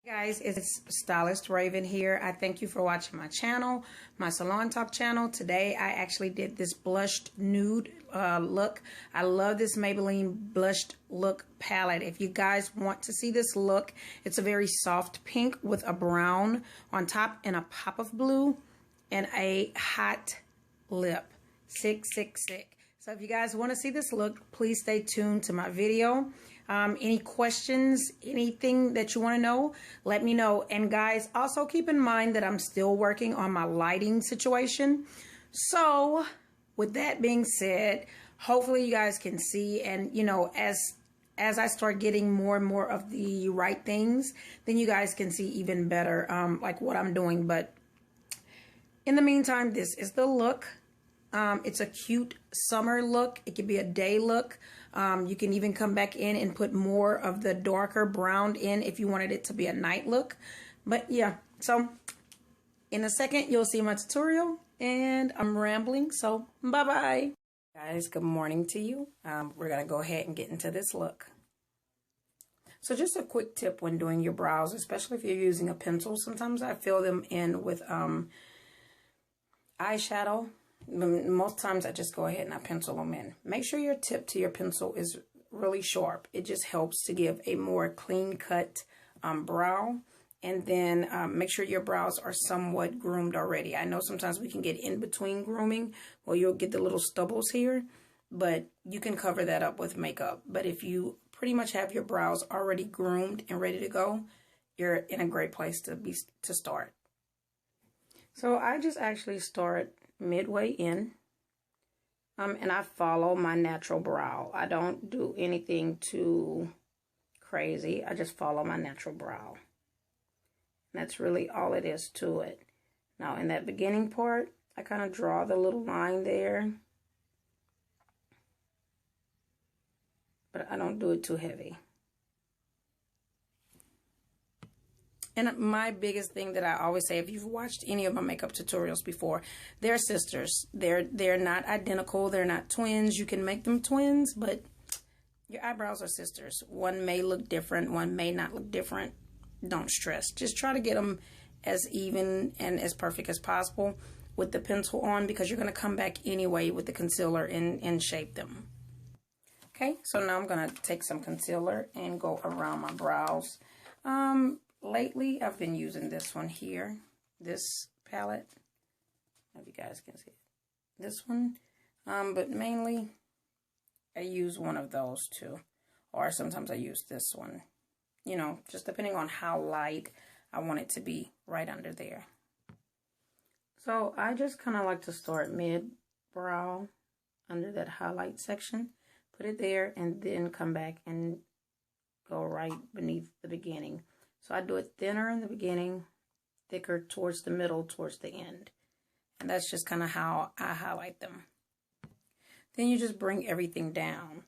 Guys, it's Stylist Raven here. I thank you for watching my channel, my Salon Talk channel. Today I actually did this blushed nude look. I love this Maybelline Blushed Look palette. If you guys want to see this look, it's a very soft pink with a brown on top and a pop of blue and a hot lip. Sick. So if you guys want to see this look, please stay tuned to my video. Any questions, anything that you want to know, let me know. And guys, also keep in mind that I'm still working on my lighting situation. So with that being said, hopefully you guys can see, and you know, as I start getting more and more of the right things, then you guys can see even better like what I'm doing. But in the meantime, this is the look. It's a cute summer look. It could be a day look. You can even come back in and put more of the darker brown in if you wanted it to be a night look. But yeah, so in a second, you'll see my tutorial and I'm rambling. So bye-bye. Guys, good morning to you. We're going to go ahead and get into this look. So just a quick tip when doing your brows, especially if you're using a pencil. Sometimes I fill them in with eyeshadow. Most times I just go ahead and I pencil them in. Make sure your tip to your pencil is really sharp. It just helps to give a more clean cut brow. And then make sure your brows are somewhat groomed already. I know sometimes we can get in between grooming, or you'll get the little stubbles here, but you can cover that up with makeup. But if you pretty much have your brows already groomed and ready to go, you're in a great place to start. So I just actually start midway in, and I follow my natural brow. I don't do anything too crazy. I just follow my natural brow. And that's really all it is to it. Now in that beginning part, I kind of draw the little line there, but I don't do it too heavy. And my biggest thing that I always say, if you've watched any of my makeup tutorials before, they're sisters. They're not identical. They're not twins. You can make them twins, but your eyebrows are sisters. One may look different. One may not look different. Don't stress. Just try to get them as even and as perfect as possible with the pencil on, because you're going to come back anyway with the concealer and shape them. Okay, so now I'm going to take some concealer and go around my brows. Lately, I've been using this one here, this palette. I don't know if you guys can see it. This one. But mainly, I use one of those two. Or sometimes I use this one. You know, just depending on how light I want it to be right under there. So, I just kind of like to start mid-brow under that highlight section. Put it there and then come back and go right beneath the beginning. So I do it thinner in the beginning, thicker towards the middle, towards the end. And that's just kind of how I highlight them. Then you just bring everything down.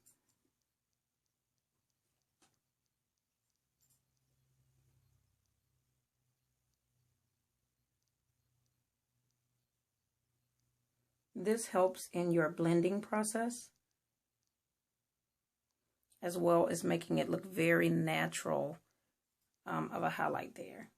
This helps in your blending process, as well as making it look very natural. Of a highlight there.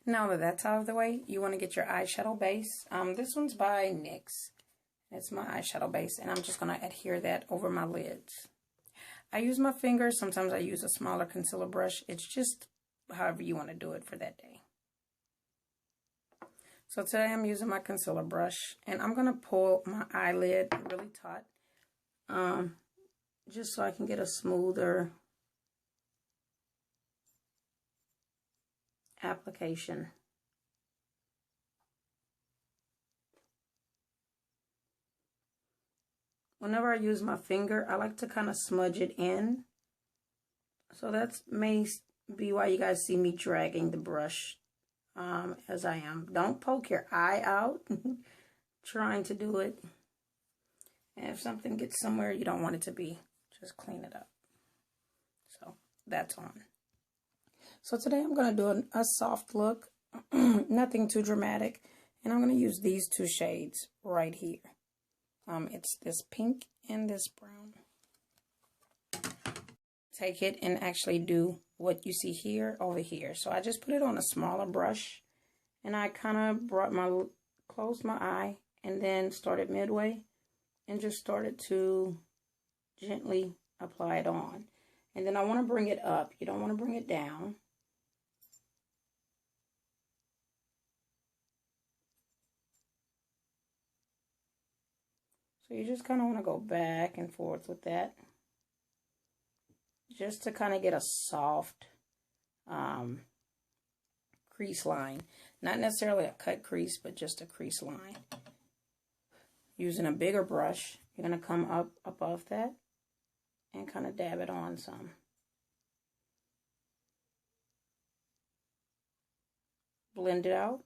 Now that that's out of the way, you want to get your eyeshadow base. This one's by NYX. It's my eyeshadow base, and I'm just going to adhere that over my lids. I use my fingers. Sometimes I use a smaller concealer brush. It's just however you want to do it for that day. So today I'm using my concealer brush, and I'm going to pull my eyelid really taut. Just so I can get a smoother application. Whenever I use my finger, I like to kind of smudge it in. So that may be why you guys see me dragging the brush as I am. Don't poke your eye out trying to do it. And if something gets somewhere you don't want it to be, just clean it up. So that's on. So today I'm going to do a soft look, nothing too dramatic, and I'm going to use these two shades right here. It's this pink and this brown. take it and actually do what you see here over here. So I just put it on a smaller brush, and I kind of closed my eye and then started midway and just started to gently apply it on. And then I want to bring it up. You don't want to bring it down. So you just kind of want to go back and forth with that, just to kind of get a soft crease line. Not necessarily a cut crease, but just a crease line. Using a bigger brush, you're going to come up above that and kind of dab it on some. Blend it out.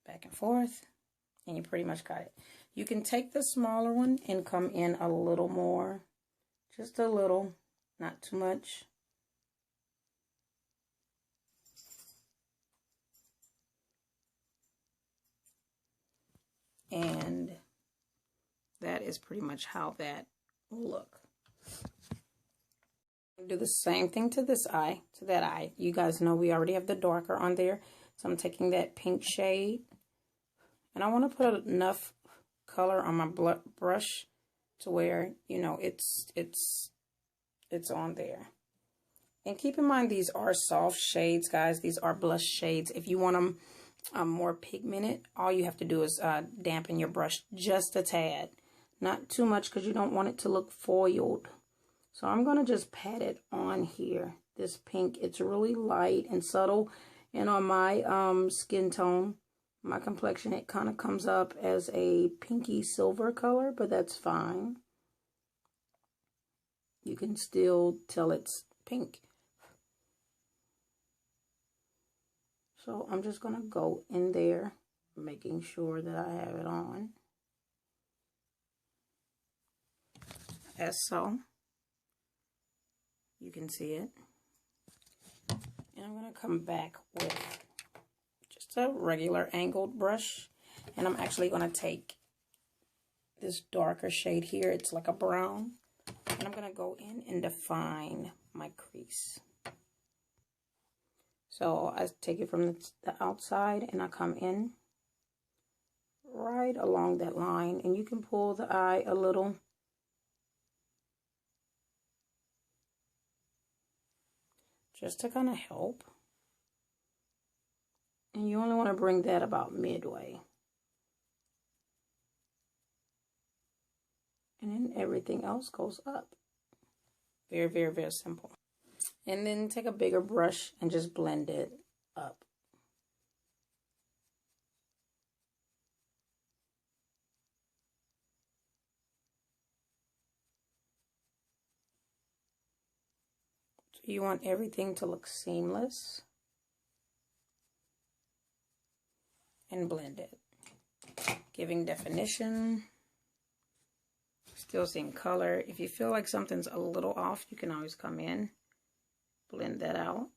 Back and forth. And you pretty much got it. You can take the smaller one and come in a little more. Just a little. Not too much. And that is pretty much how that will look. Do the same thing to this eye, to that eye. You guys know we already have the darker on there. So I'm taking that pink shade. And I want to put enough color on my brush to where, you know, it's on there. And keep in mind, these are soft shades, guys. These are blush shades. If you want them more pigmented, all you have to do is dampen your brush just a tad. Not too much, because you don't want it to look foiled. So I'm going to just pat it on here. This pink, it's really light and subtle. And on my skin tone, my complexion, it kind of comes up as a pinky silver color, but that's fine. You can still tell it's pink. So I'm just going to go in there, making sure that I have it on. As so. You can see it. And I'm going to come back with just a regular angled brush. And I'm actually going to take this darker shade here. It's like a brown. And I'm going to go in and define my crease. So I take it from the outside and I come in right along that line. And you can pull the eye a little. Just to kind of help. And you only want to bring that about midway. And then everything else goes up. Very, very, very simple. And then take a bigger brush and just blend it up. So you want everything to look seamless. And blend it. Giving definition. Still seeing color. If you feel like something's a little off, you can always come in. Blend that out.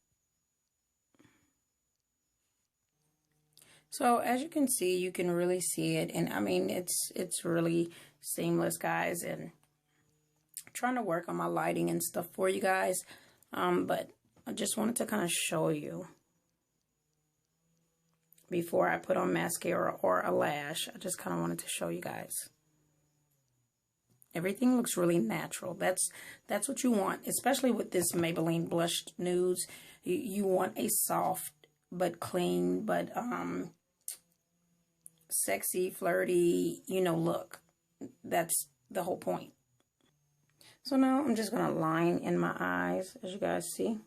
So as you can see, you can really see it. And I mean, it's really seamless, guys. And I'm trying to work on my lighting and stuff for you guys. But I just wanted to kind of show you before I put on mascara or a lash. I just kind of wanted to show you guys. Everything looks really natural. That's what you want, especially with this Maybelline Blushed Nudes. You want a soft but clean but sexy, flirty, you know, look. That's the whole point. So now I'm just going to line in my eyes, as you guys see.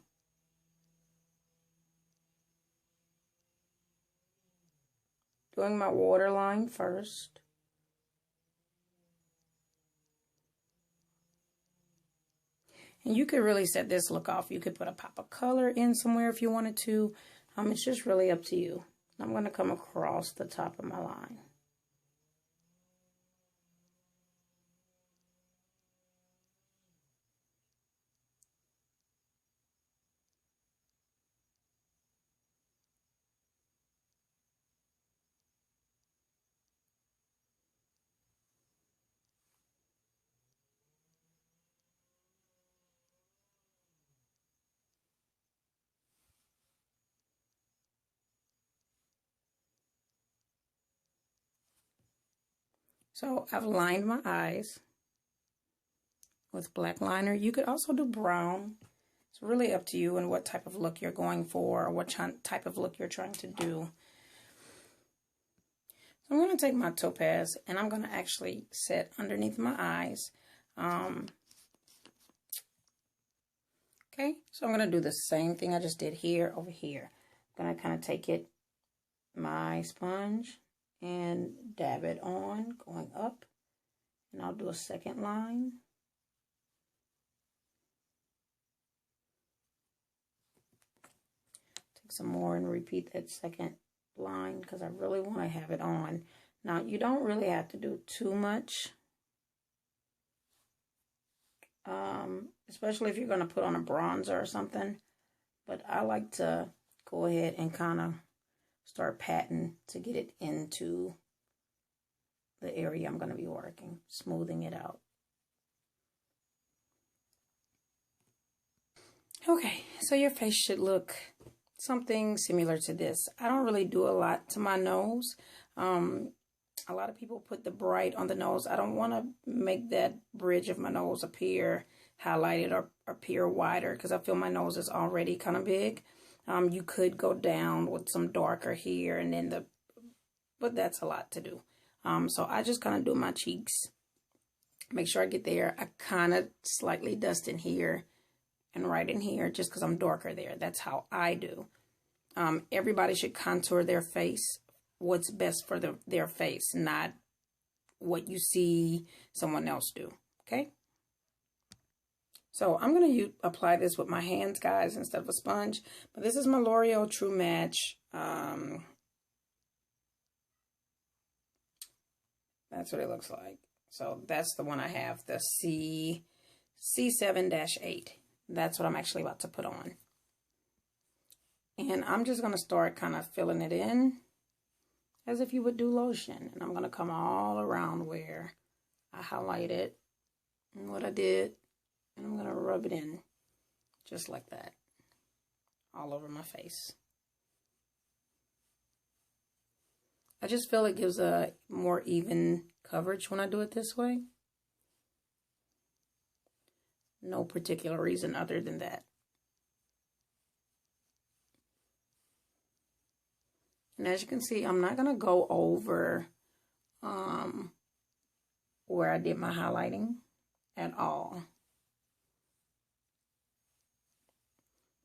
Doing my waterline first. And you could really set this look off. You could put a pop of color in somewhere if you wanted to. It's just really up to you. I'm going to come across the top of my line. So I've lined my eyes with black liner. You could also do brown. It's really up to you and what type of look you're going for, or what type of look you're trying to do. So I'm going to take my topaz and I'm going to actually set underneath my eyes. Okay, so I'm going to do the same thing I just did here over here. I'm going to kind of take it, my sponge, and dab it on, going up. And I'll do a second line. Take some more and repeat that second line because I really want to have it on. Now, you don't really have to do too much. Especially if you're going to put on a bronzer or something. But I like to go ahead and kind of start patting to get it into the area I'm going to be working, smoothing it out. Okay, so your face should look something similar to this. I don't really do a lot to my nose. A lot of people put the bright on the nose. I don't want to make that bridge of my nose appear highlighted or appear wider because I feel my nose is already kind of big. You could go down with some darker here and then but that's a lot to do. So I just kind of do my cheeks. Make sure I get there. I kind of slightly dust in here and right in here just because I'm darker there. That's how I do. Everybody should contour their face. What's best for their face, not what you see someone else do, okay? So I'm going to apply this with my hands, guys, instead of a sponge. But this is my L'Oreal True Match. That's what it looks like. So that's the one I have, the C7-8. That's what I'm actually about to put on. And I'm just going to start kind of filling it in as if you would do lotion. And I'm going to come all around where I highlighted and what I did. And I'm going to rub it in just like that all over my face. I just feel it gives a more even coverage when I do it this way. No particular reason other than that. And as you can see, I'm not going to go over where I did my highlighting at all.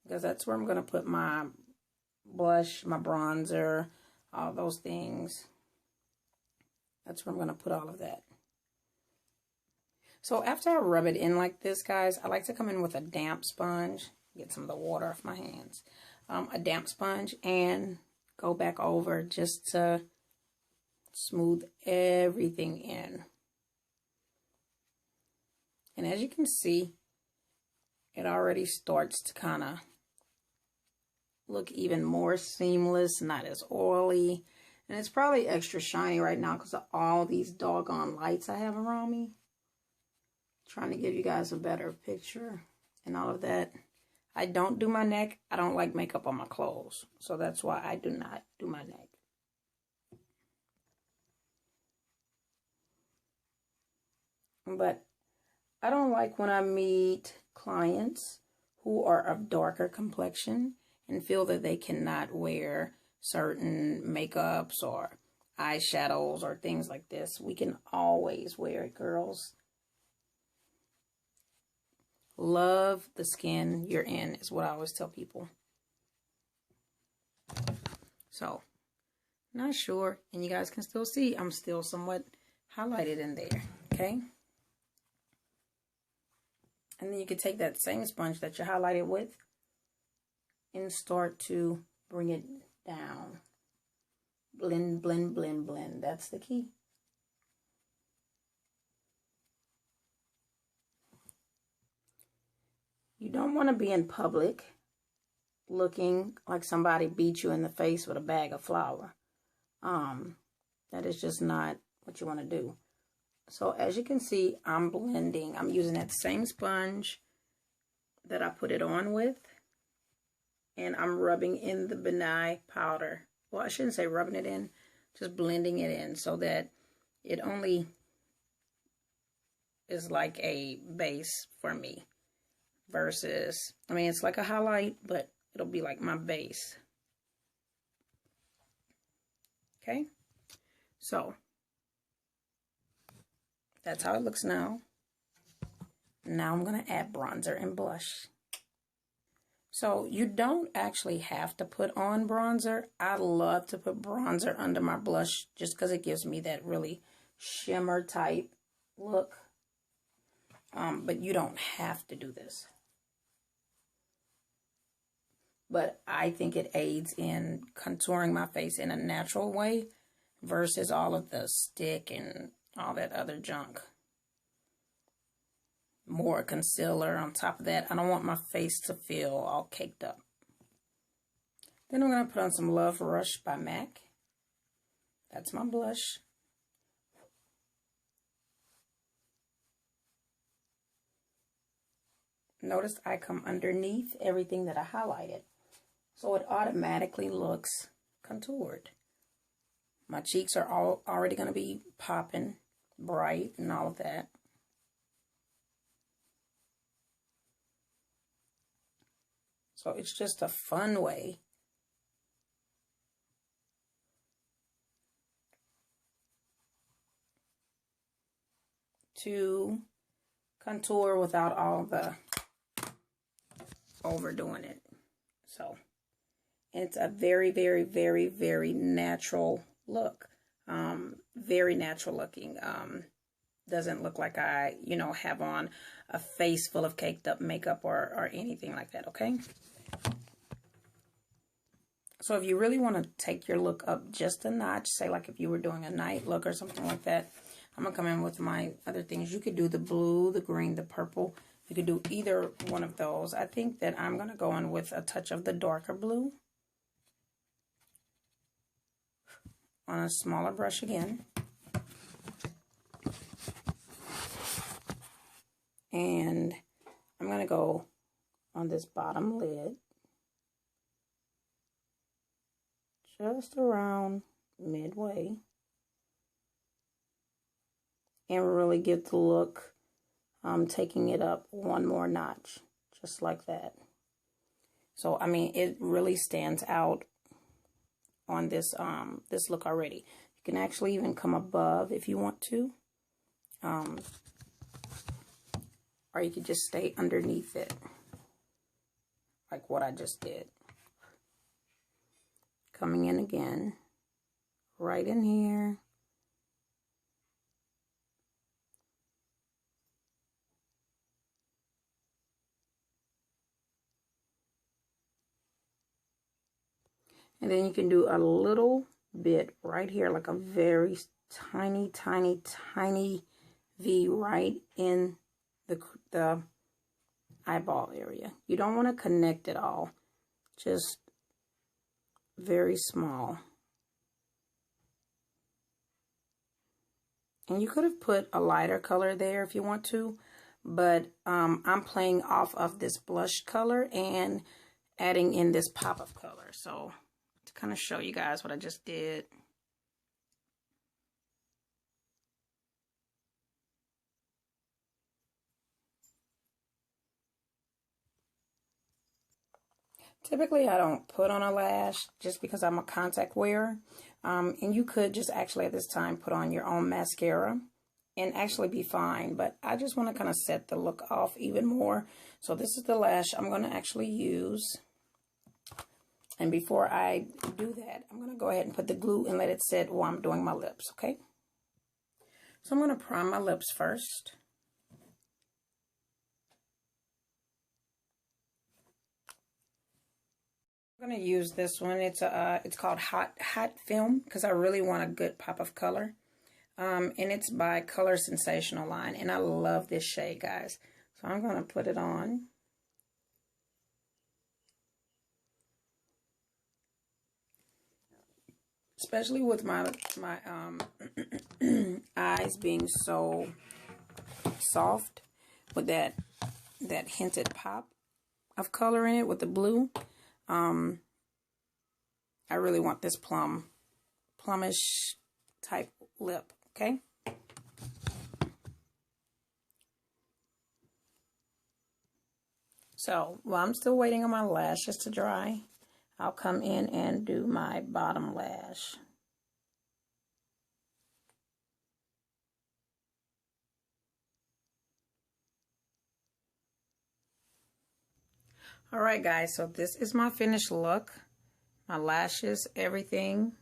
Because that's where I'm going to put my blush, my bronzer, all those things. That's where I'm going to put all of that. So after I rub it in like this, guys, I like to come in with a damp sponge. Get some of the water off my hands. A damp sponge and go back over just to smooth everything in. And as you can see, it already starts to kind of look even more seamless, not as oily. And it's probably extra shiny right now because of all these doggone lights I have around me. Trying to give you guys a better picture and all of that. I don't do my neck. I don't like makeup on my clothes. So that's why I do not do my neck. But I don't like when I meet clients who are of darker complexion and feel that they cannot wear certain makeups or eyeshadows or things like this. We can always wear it, girls. Love the skin you're in is what I always tell people. So, not sure. And you guys can still see I'm still somewhat highlighted in there. Okay? And then you can take that same sponge that you highlighted with and start to bring it down. Blend, blend, blend, blend. That's the key. You don't want to be in public looking like somebody beat you in the face with a bag of flour. That is just not what you want to do. So as you can see, I'm blending. I'm using that same sponge that I put it on with. And I'm rubbing in the benign powder. Well, I shouldn't say rubbing it in. Just blending it in so that it only is like a base for me. Versus, I mean, it's like a highlight, but it'll be like my base. Okay? So, that's how it looks now. Now I'm going to add bronzer and blush. So you don't actually have to put on bronzer. I love to put bronzer under my blush just because it gives me that really shimmer type look. But you don't have to do this. But I think it aids in contouring my face in a natural way versus all of the stick and all that other junk. More concealer on top of that. I don't want my face to feel all caked up. Then I'm going to put on some Love Rush by MAC. That's my blush. Notice I come underneath everything that I highlighted. So it automatically looks contoured. My cheeks are already going to be popping, bright, and all of that. So it's just a fun way to contour without all the overdoing it. So it's a very, very, very, very natural look. Very natural looking. Doesn't look like I, have on a face full of caked up makeup or anything like that, okay? So if you really want to take your look up just a notch, say like if you were doing a night look or something like that, I'm going to come in with my other things. You could do the blue, the green, the purple. You could do either one of those. I think that I'm going to go in with a touch of the darker blue on a smaller brush again. And I'm going to go on this bottom lid. Just around midway. And really get the look. Taking it up one more notch. Just like that. So, I mean, it really stands out on this this look already. You can actually even come above if you want to. Or you could just stay underneath it. Like what I just did. Coming in again. Right in here. And then you can do a little bit right here, like a very tiny, tiny, tiny V right in the eyeball area. You don't want to connect it all. Just very small. And you could have put a lighter color there if you want to. But I'm playing off of this blush color and adding in this pop-up color. So to kind of show you guys what I just did. Typically, I don't put on a lash just because I'm a contact wearer. And you could just actually at this time put on your own mascara and actually be fine. But I just want to kind of set the look off even more. So this is the lash I'm going to actually use. And before I do that, I'm going to go ahead and put the glue and let it set while I'm doing my lips, okay? So I'm going to prime my lips first. I'm going to use this one. It's called Hot Film because I really want a good pop of color. And it's by Color Sensational line. And I love this shade, guys. So I'm going to put it on. Especially with my eyes being so soft with that hinted pop of color in it with the blue. I really want this plumish type lip, okay? So while I'm still waiting on my lashes to dry, I'll come in and do my bottom lash. Alright guys, so this is my finished look. My lashes, everything,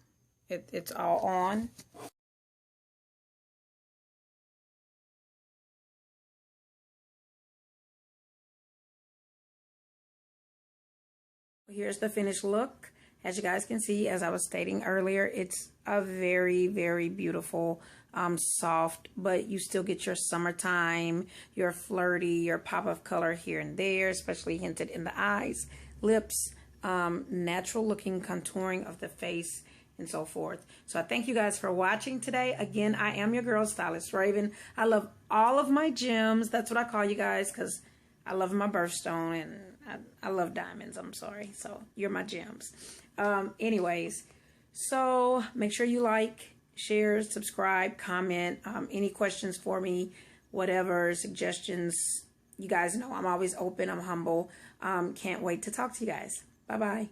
it's all on. Here's the finished look. As you guys can see, as I was stating earlier, it's a very, very beautiful, soft, but you still get your summertime, your flirty, your pop of color here and there, especially hinted in the eyes, lips, natural looking contouring of the face, and so forth. So I thank you guys for watching today. Again, I am your girl, Stylist Raven. I love all of my gems. That's what I call you guys, because I love my birthstone, and I love diamonds. I'm sorry. So you're my gems. Anyways, so make sure you like, share, subscribe, comment, any questions for me, whatever, suggestions. You guys know I'm always open. I'm humble. Can't wait to talk to you guys. Bye-bye.